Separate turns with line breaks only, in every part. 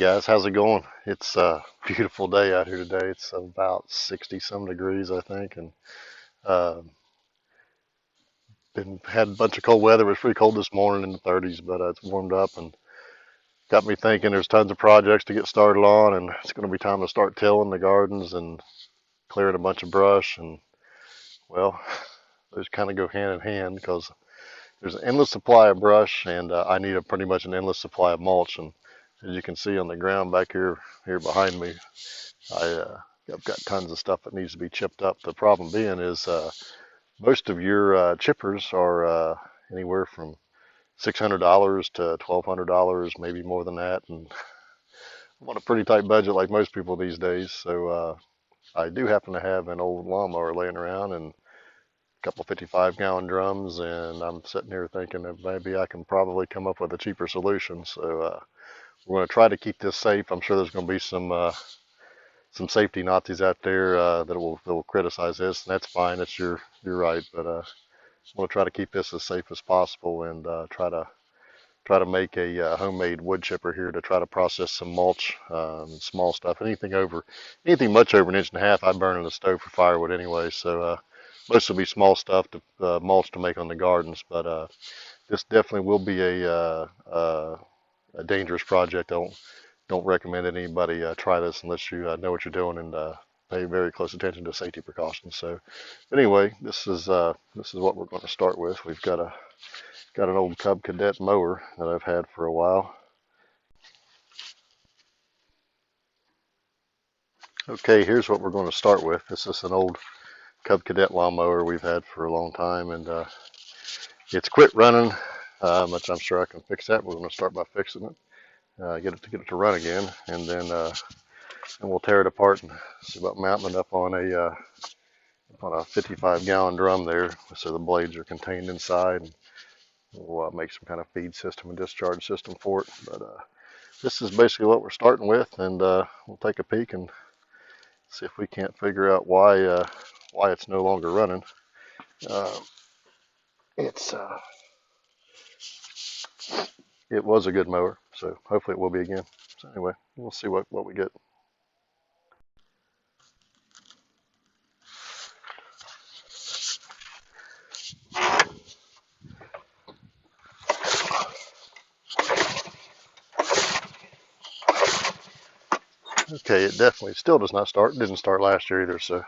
guys, how's it going? It's a beautiful day out here today. It's about 60 some degrees, I think, and uh, been had a bunch of cold weather. It was pretty cold this morning in the 30s, but it's warmed up and got me thinking there's tons of projects to get started on, and it's going to be time to start tilling the gardens and clearing a bunch of brush. And well, those kind of go hand in hand because there's an endless supply of brush, and I need a pretty much an endless supply of mulch. And as you can see on the ground back here behind me, I've got tons of stuff that needs to be chipped up. The problem being is most of your chippers are anywhere from $600 to $1,200, maybe more than that. And I'm on a pretty tight budget like most people these days. So I do happen to have an old lawnmower laying around and a couple 55-gallon drums, and I'm sitting here thinking that maybe I can probably come up with a cheaper solution. So we're going to try to keep this safe. I'm sure there's going to be some safety Nazis out there that will criticize this, and that's fine. That's your right. But I want to try to keep this as safe as possible and try to make a homemade wood chipper here to try to process some mulch, small stuff. Anything much over an inch and a half, I burn in the stove for firewood anyway. So most will be small stuff to mulch to make on the gardens. But this definitely will be a dangerous project. Don't recommend anybody try this unless you know what you're doing and pay very close attention to safety precautions. So anyway, this is what we're going to start with. We've got an old Cub Cadet mower that I've had for a while. Okay, here's what we're going to start with. This is an old Cub Cadet lawnmower we've had for a long time, and it's quit running, which I'm sure I can fix that. We're going to start by fixing it. Get it to run again, and then we'll tear it apart and see about mounting it up on a 55-gallon drum there, so the blades are contained inside. And we'll make some kind of feed system and discharge system for it. But this is basically what we're starting with, and we'll take a peek and see if we can't figure out why it's no longer running. Uh, it's it was a good mower, so hopefully it will be again. So anyway, we'll see what we get. Okay, it definitely still does not start. It didn't start last year either, so,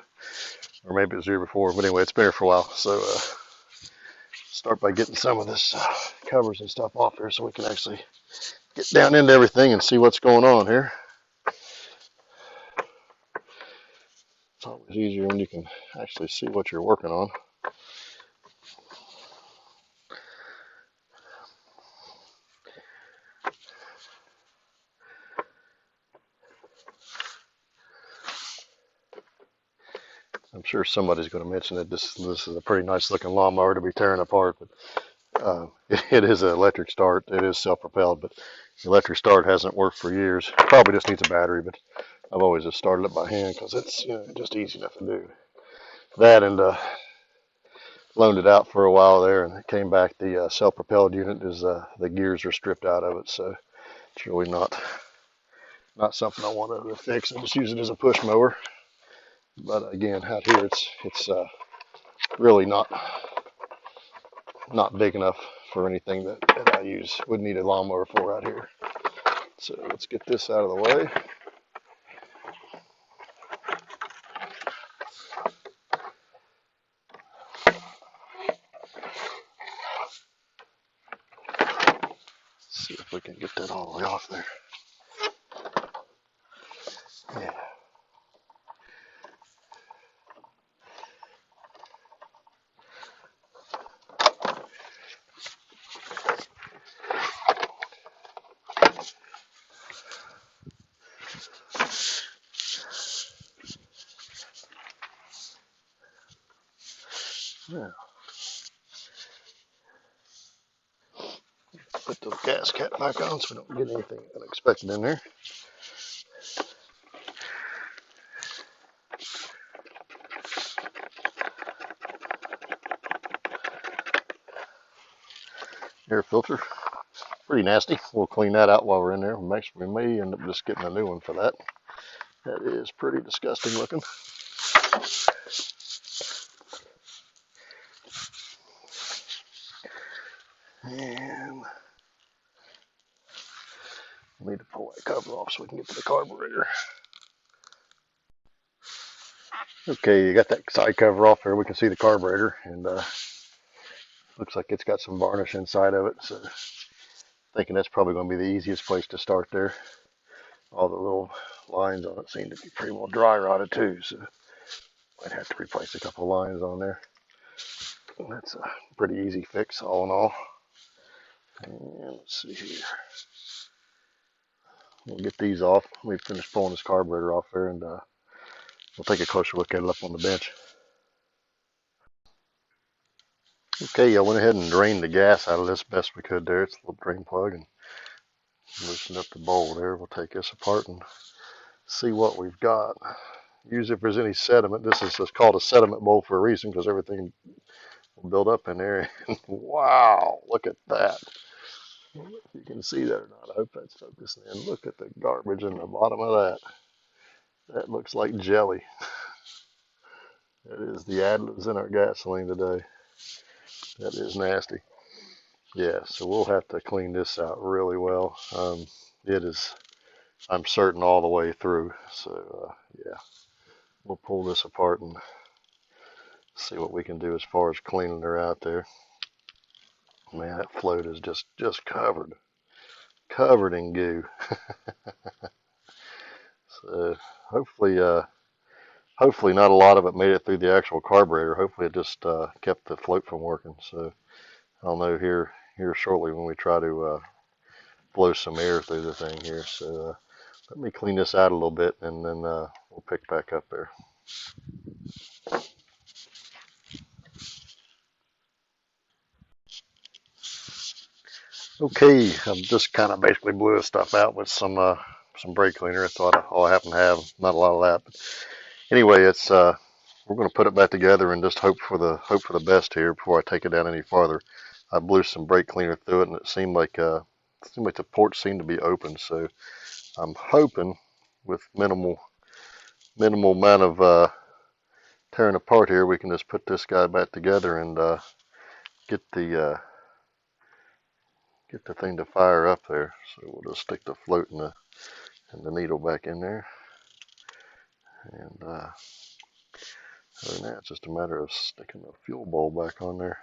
or maybe it was the year before. But anyway, it's been here for a while. So start by getting some of this covers and stuff off here so we can actually get down into everything and see what's going on here. It's always easier when you can actually see what you're working on. I'm sure somebody's going to mention that this is a pretty nice looking lawnmower to be tearing apart, but it is an electric start. It is self-propelled, but the electric start hasn't worked for years. Probably just needs a battery, but I've always just started it by hand because it's just easy enough to do. That and loaned it out for a while there, and it came back. The self-propelled unit is the gears are stripped out of it, so it's really not something I wanted to fix. I just use it as a push mower. But again, out here it's really not big enough for anything that I would need a lawnmower for out here. So let's get this out of the way. See if we can get that all the way off there. Yeah. Now, put the gas cap back on so we don't get anything unexpected in there. Air filter. pretty nasty. We'll clean that out while we're in there. We may end up just getting a new one for that. That is pretty disgusting looking. And we need to pull that cover off so we can get to the carburetor. Okay, you got that side cover off there. We can see the carburetor, and looks like it's got some varnish inside of it. So thinking that's probably going to be the easiest place to start there. All the little lines on it seem to be pretty well dry rotted too, so might have to replace a couple lines on there. And that's a pretty easy fix all in all. And let's see here. We'll get these off. We finished pulling this carburetor off there, and we'll take a closer look at it up on the bench. Okay, I went ahead and drained the gas out of this best we could there. It's a little drain plug, and loosened up the bowl there. We'll take this apart and see what we've got. Usually if there's any sediment, this is just called a sediment bowl for a reason, because everything will build up in there. Wow, look at that. If you can see that or not, I hope that's focusing in. Look at the garbage in the bottom of that. That looks like jelly. That is the additives in our gasoline today. That is nasty. Yeah, so we'll have to clean this out really well. It is, I'm certain, all the way through. So yeah, we'll pull this apart and see what we can do as far as cleaning her out there. Man, that float is just covered in goo. So hopefully not a lot of it made it through the actual carburetor. Hopefully it just kept the float from working. So I'll know here shortly when we try to blow some air through the thing here. So let me clean this out a little bit, and then we'll pick back up there. Okay, I just kind of basically blew this stuff out with some brake cleaner. That's all I happen to have. Not a lot of that, but anyway, it's we're going to put it back together and just hope for the best here before I take it down any farther. I blew some brake cleaner through it, and it seemed like the port seemed to be open. So I'm hoping with minimal amount of tearing apart here, we can just put this guy back together and get the thing to fire up there. So we'll just stick the float and the needle back in there, and other than that, it's just a matter of sticking the fuel bowl back on there.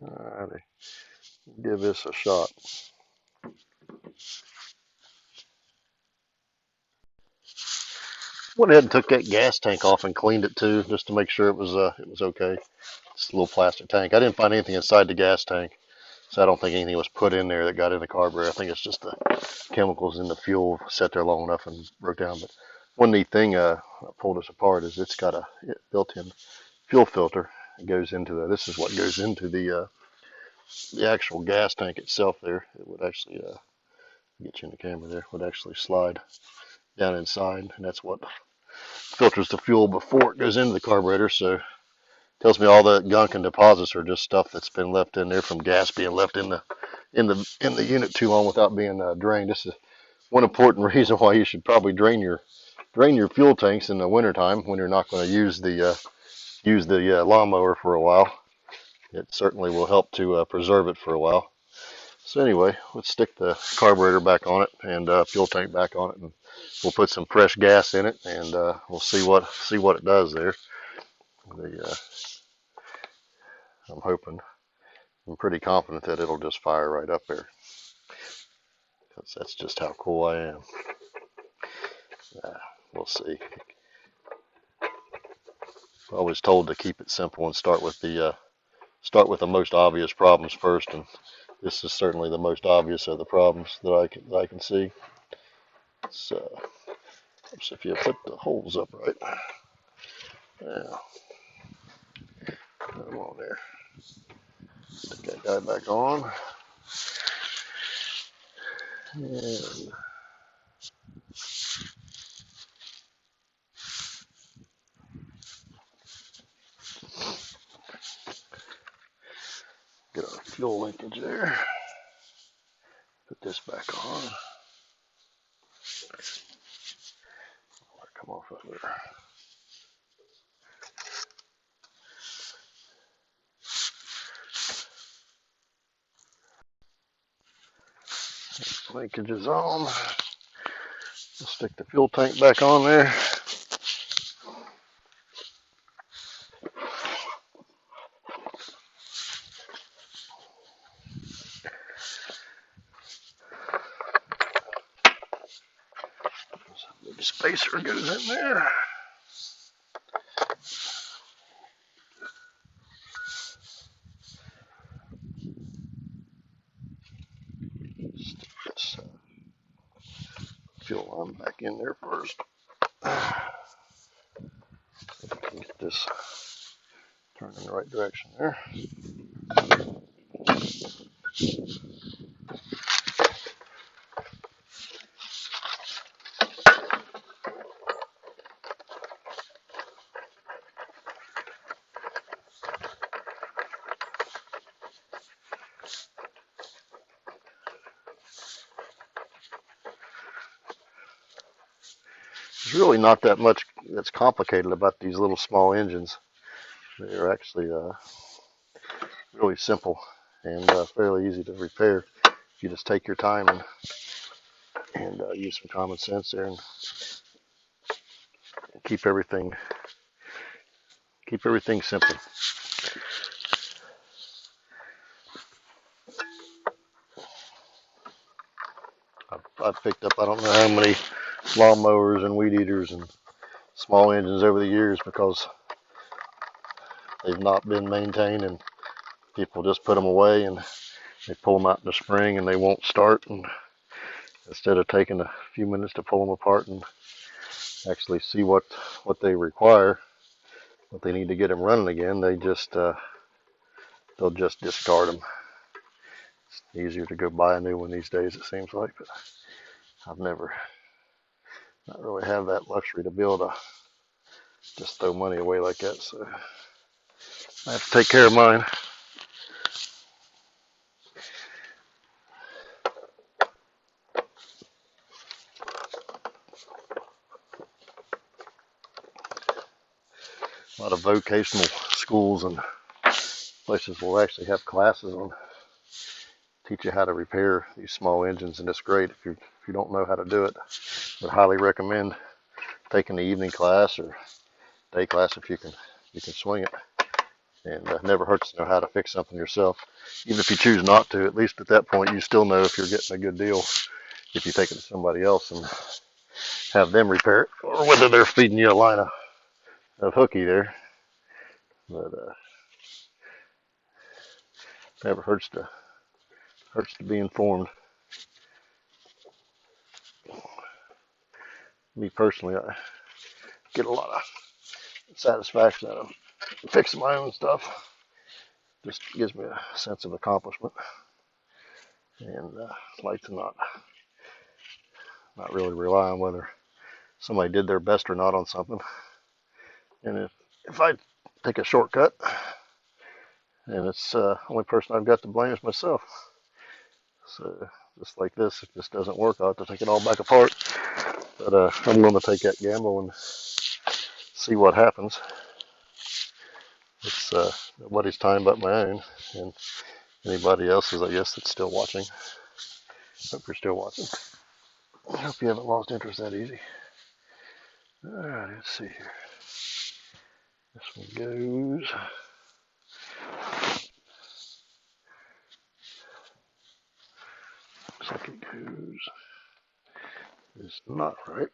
Alrighty, give this a shot. Went ahead and took that gas tank off and cleaned it too, just to make sure it was okay. Just a little plastic tank. I didn't find anything inside the gas tank, so I don't think anything was put in there that got in the carburetor. I think it's just the chemicals in the fuel sat there long enough and broke down. But one neat thing I pulled this apart is it's got a built-in fuel filter. It goes into this is what goes into the actual gas tank itself. There, it would actually get you in the camera. There would actually slide down inside, and that's what filters the fuel before it goes into the carburetor. So tells me all the gunk and deposits are just stuff that's been left in there from gas being left in the unit too long without being drained. This is one important reason why you should probably drain your fuel tanks in the wintertime when you're not going to use the lawnmower for a while. It certainly will help to preserve it for a while. So anyway, let's stick the carburetor back on it and fuel tank back on it, and we'll put some fresh gas in it, and we'll see what it does there. I'm pretty confident that it'll just fire right up there, because that's just how cool I am. We'll see. I was told to keep it simple and start with the most obvious problems first, and this is certainly the most obvious of the problems that I can see. So if you put the holes up right, now, come on there. Stick that guy back on. And get our fuel linkage there. Put this back on. Come off of there. Linkage is on. We'll stick the fuel tank back on there. The spacer goes in there. Stick this fuel line back in there first. Get this turning in the right direction there. There's really not that much that's complicated about these little small engines. They're actually really simple and fairly easy to repair. If you just take your time and use some common sense there and keep everything simple. I've picked up I don't know how many lawn mowers and weed eaters and small engines over the years because they've not been maintained and people just put them away and they pull them out in the spring and they won't start, and instead of taking a few minutes to pull them apart and actually see what they require, what they need to get them running again, they'll just discard them. It's easier to go buy a new one these days, it seems like, but I've never not really have that luxury to be able to just throw money away like that, so I have to take care of mine. A lot of vocational schools and places will actually have classes on teach you how to repair these small engines, and it's great if you don't know how to do it. I would highly recommend taking the evening class or day class if you can swing it. And never hurts to know how to fix something yourself. Even if you choose not to, at least at that point you still know if you're getting a good deal if you take it to somebody else and have them repair it, or whether they're feeding you a line of hooky there. But never hurts to be informed. Me personally, I get a lot of satisfaction out of fixing my own stuff. Just gives me a sense of accomplishment, and like to not really rely on whether somebody did their best or not on something. And if I take a shortcut, and it's the only person I've got to blame is myself. So just like this, if this doesn't work, I'll have to take it all back apart. But I'm going to take that gamble and see what happens. It's nobody's time but my own, and anybody else's, I guess, that's still watching. Hope you're still watching. I hope you haven't lost interest that easy. Alright, let's see here. This one goes. Looks like it goes. It's not right.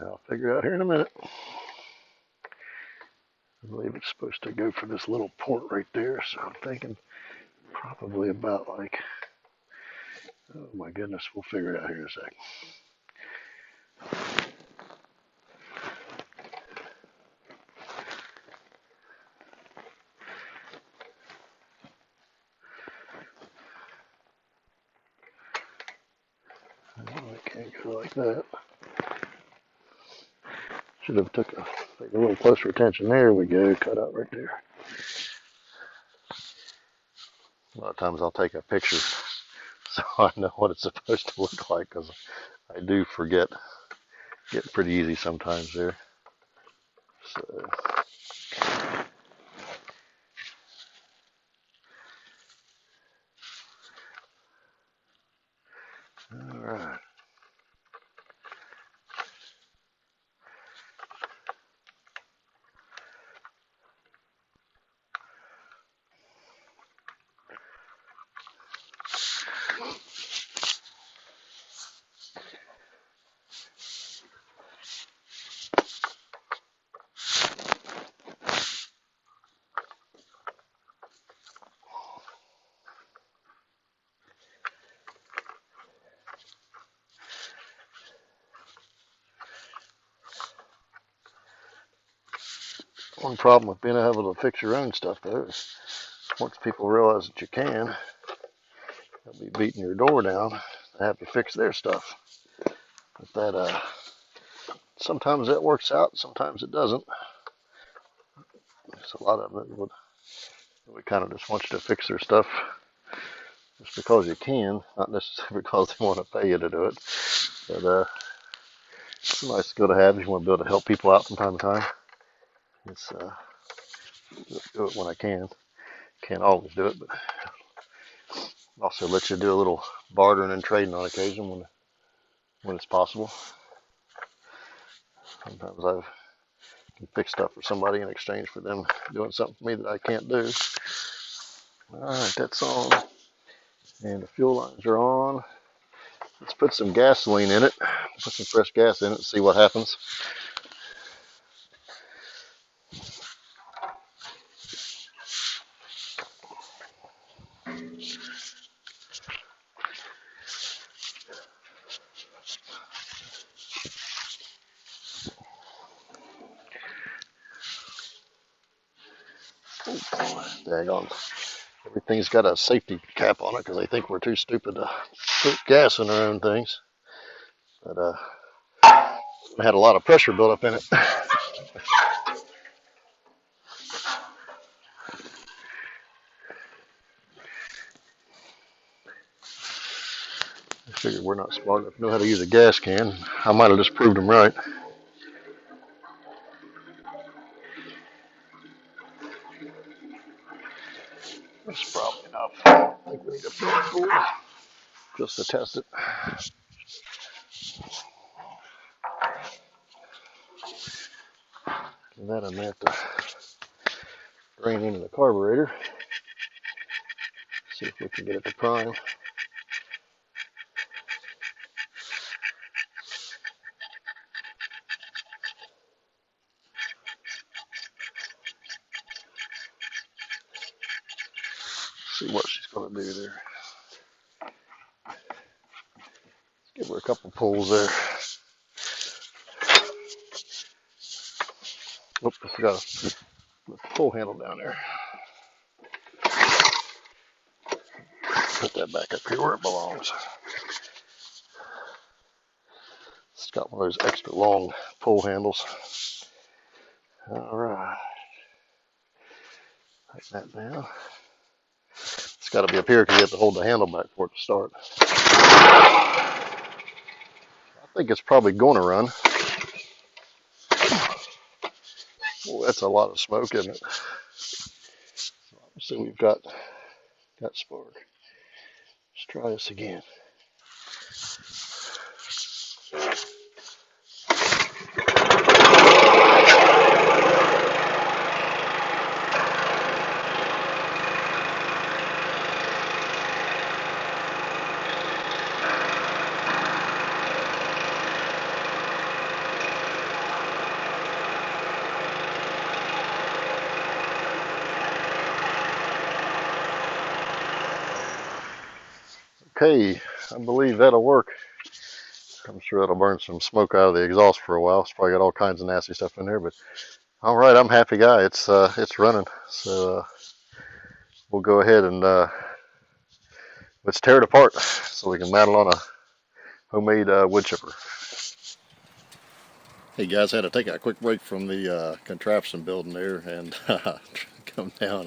I'll figure it out here in a minute. I believe it's supposed to go for this little port right there, so I'm thinking probably about like, oh my goodness, we'll figure it out here in a sec. Can't go like that. Should have took a little closer attention. There we go. Cut out right there. A lot of times I'll take a picture so I know what it's supposed to look like, because I do forget. Get pretty easy sometimes there. So. All right. One problem with being able to fix your own stuff, though, is once people realize that you can, they'll be beating your door down to have to fix their stuff. But that sometimes that works out, sometimes it doesn't. There's a lot of them that would kind of just want you to fix their stuff just because you can, not necessarily because they want to pay you to do it. But it's a nice skill to have if you want to be able to help people out from time to time. It's do it when I can. Can't always do it, but also let you do a little bartering and trading on occasion when it's possible. Sometimes I can fix stuff for somebody in exchange for them doing something for me that I can't do. All right, that's on, and the fuel lines are on. Let's put some gasoline in it. Put some fresh gas in it and see what happens. Daggone. Everything's got a safety cap on it because they think we're too stupid to put gas in our own things. But it had a lot of pressure built up in it. I figured we're not smart enough to know how to use a gas can. I might have just proved them right. That's probably enough. I think we need a big just to test it. And that I may have to drain into the carburetor. See if we can get it to prime. See what she's going to do there. Give her a couple pulls there. Oops, I forgot to put the pull handle down there. Put that back up here where it belongs. It's got one of those extra long pull handles. All right. Tighten that down. It's got to be up here because you have to hold the handle back for it to start. I think it's probably going to run. Well, that's a lot of smoke, isn't it? So we've got spark. Let's try this again. Okay, I believe that'll work. I'm sure that'll burn some smoke out of the exhaust for a while. It's probably got all kinds of nasty stuff in there, but all right, I'm a happy guy. It's running. So we'll go ahead and let's tear it apart so we can mount it on homemade wood chipper. Hey guys, had to take a quick break from the contraption building there and come down.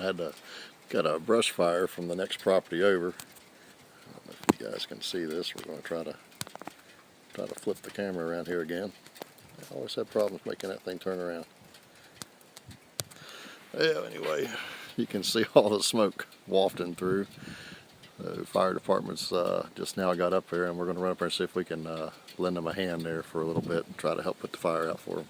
Got a brush fire from the next property over. I don't know if you guys can see this. We're going to try to flip the camera around here again. I always have problems making that thing turn around. Yeah, anyway, you can see all the smoke wafting through. The fire department's just now got up there, and we're going to run up there and see if we can lend them a hand there for a little bit and try to help put the fire out for them.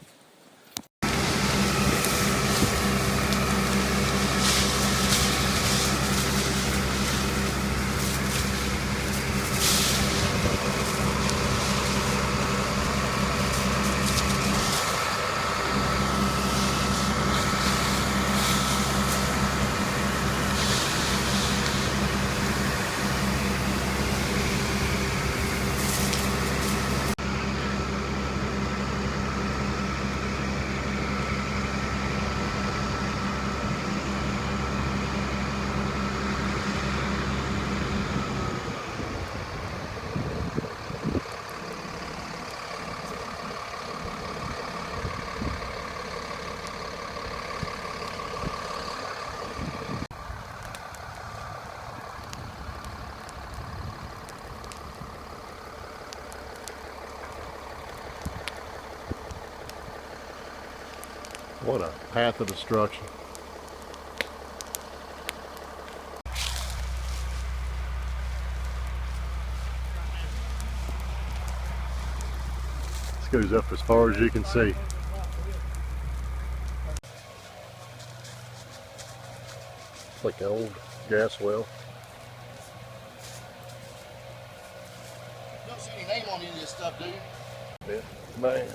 What a path of destruction. This goes up as far as you can see. It's like an old gas well.
You don't see any name on any of this stuff, do you?
Yeah, man.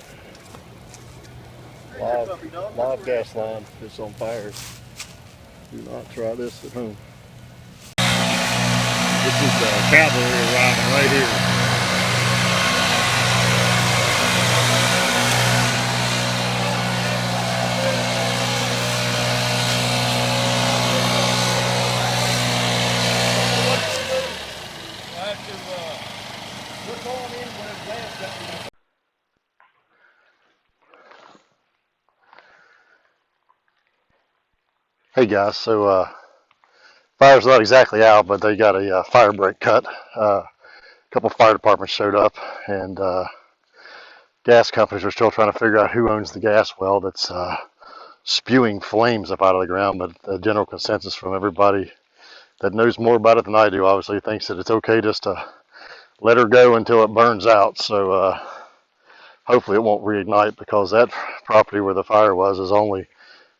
Live gas line is on fire. Do not try this at home. This is the cavalry arriving right here. Hey guys, so fire's not exactly out, but they got a fire break cut. A couple fire departments showed up, and gas companies are still trying to figure out who owns the gas well that's spewing flames up out of the ground. But the general consensus from everybody that knows more about it than I do obviously thinks that it's okay just to let her go until it burns out. So hopefully it won't reignite, because that property where the fire was is only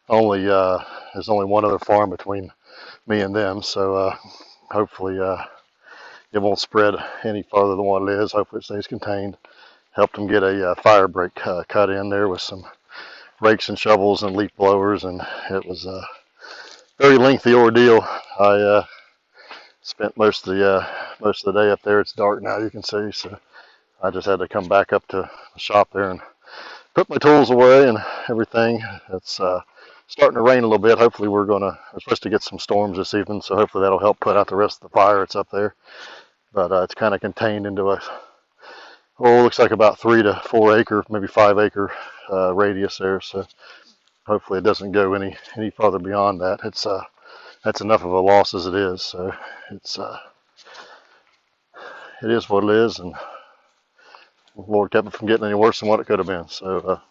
there's only one other farm between me and them, so hopefully it won't spread any farther than what it is. Hopefully it stays contained. Helped them get a fire break cut in there with some rakes and shovels and leaf blowers, and it was a very lengthy ordeal. I spent most of the day up there. It's dark now, you can see, so I just had to come back up to the shop there and put my tools away and everything. It's starting to rain a little bit. Hopefully we're supposed to get some storms this evening, so hopefully that'll help put out the rest of the fire that's up there. But it's kind of contained into looks like about 3 to 4 acre, maybe 5 acre radius there. So hopefully it doesn't go any farther beyond that. It's that's enough of a loss as it is. So it is what it is, and Lord kept it from getting any worse than what it could have been. So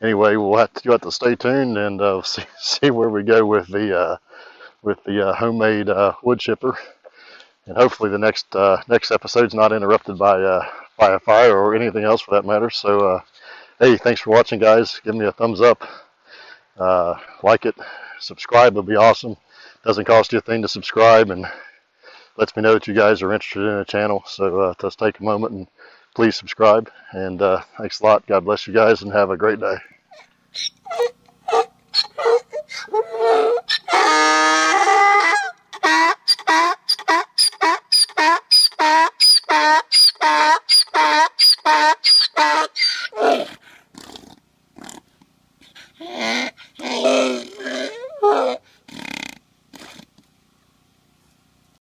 anyway, you'll have to stay tuned and see where we go with the homemade wood chipper, and hopefully the next episode's not interrupted by a fire or anything else for that matter. So hey, thanks for watching, guys. Give me a thumbs up, like it, subscribe would be awesome. Doesn't cost you a thing to subscribe, and lets me know that you guys are interested in the channel. So just take a moment and please subscribe, and thanks a lot. God bless you guys, and have a great day.